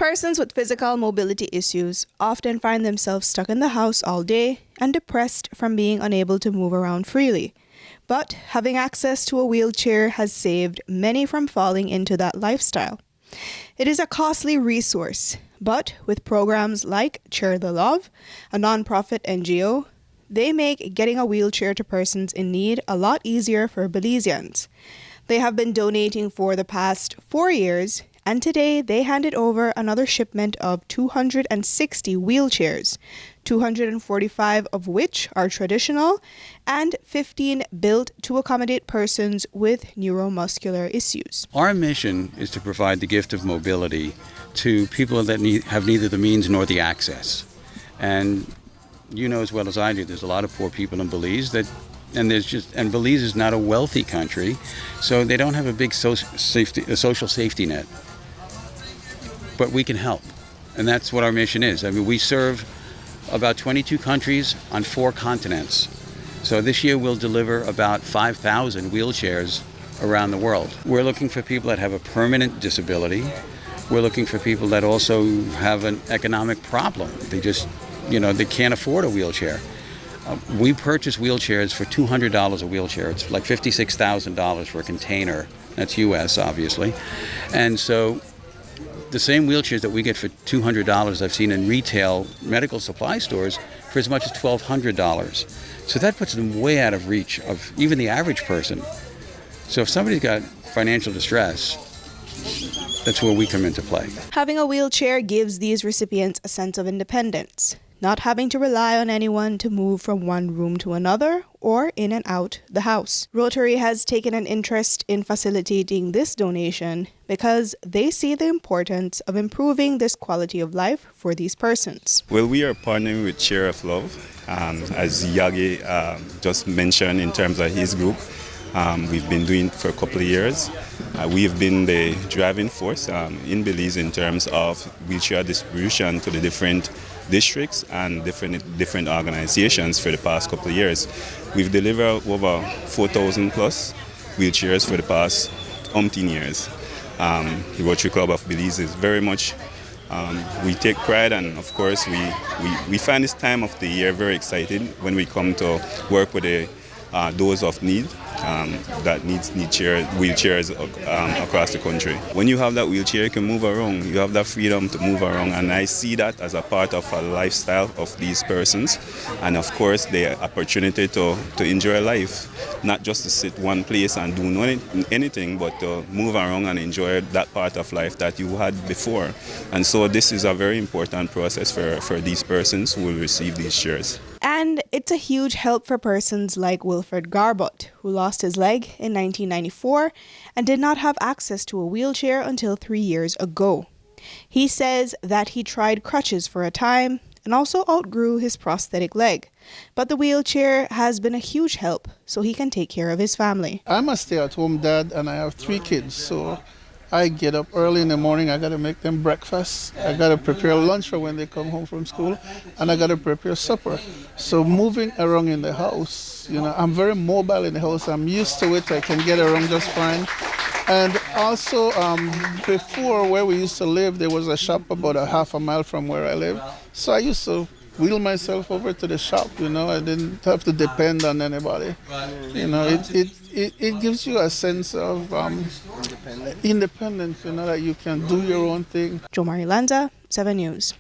Persons with physical mobility issues often find themselves stuck in the house all day and depressed from being unable to move around freely. But having access to a wheelchair has saved many from falling into that lifestyle. It is a costly resource, but with programs like Share the Love, a nonprofit NGO, they make getting a wheelchair to persons in need a lot easier for Belizeans. They have been donating for the past 4 years, and today they handed over another shipment of 260 wheelchairs, 245 of which are traditional, and 15 built to accommodate persons with neuromuscular issues. Our mission is to provide the gift of mobility to people that have neither the means nor the access. And you know as well as I do, there's a lot of poor people in Belize and Belize is not a wealthy country, so they don't have a big social safety net. But we can help, and that's what our mission is. I mean, we serve about 22 countries on 4 continents. So this year we'll deliver about 5,000 wheelchairs around the world. We're looking for people that have a permanent disability. We're looking for people that also have an economic problem. They can't afford a wheelchair. We purchase wheelchairs for $200 a wheelchair. It's like $56,000 for a container. That's US, obviously. And so the same wheelchairs that we get for $200 I've seen in retail medical supply stores for as much as $1,200. So that puts them way out of reach of even the average person. So if somebody's got financial distress, that's where we come into play. Having a wheelchair gives these recipients a sense of independence, not having to rely on anyone to move from one room to another or in and out the house. Rotary has taken an interest in facilitating this donation because they see the importance of improving this quality of life for these persons. Well, we are partnering with Share of Love, as Yagi just mentioned in terms of his group. We've been doing it for a couple of years. We've been the driving force in Belize in terms of wheelchair distribution to the different districts and different organizations for the past couple of years. We've delivered over 4,000 plus wheelchairs for the past umpteen years. The Rotary Club of Belize is very much, we take pride, and of course we find this time of the year very exciting when we come to work with those of need that need wheelchairs across the country. When you have that wheelchair, you can move around. You have that freedom to move around, and I see that as a part of a lifestyle of these persons, and of course the opportunity to enjoy life, not just to sit one place and do anything, but to move around and enjoy that part of life that you had before. And so this is a very important process for these persons who will receive these chairs. And it's a huge help for persons like Wilfred Garbut, who lost his leg in 1994 and did not have access to a wheelchair until 3 years ago. He says that he tried crutches for a time and also outgrew his prosthetic leg. But the wheelchair has been a huge help so he can take care of his family. I'm a stay-at-home dad and I have 3 kids, so I get up early in the morning, I got to make them breakfast, I got to prepare lunch for when they come home from school, and I got to prepare supper. So moving around in the house, I'm very mobile in the house, I'm used to it, I can get around just fine. And also, before where we used to live, there was a shop about a half a mile from where I live. So I used to wheel myself over to the shop, I didn't have to depend on anybody. It gives you a sense of independence, that you can do your own thing. Jo Marie Lanza, 7 News.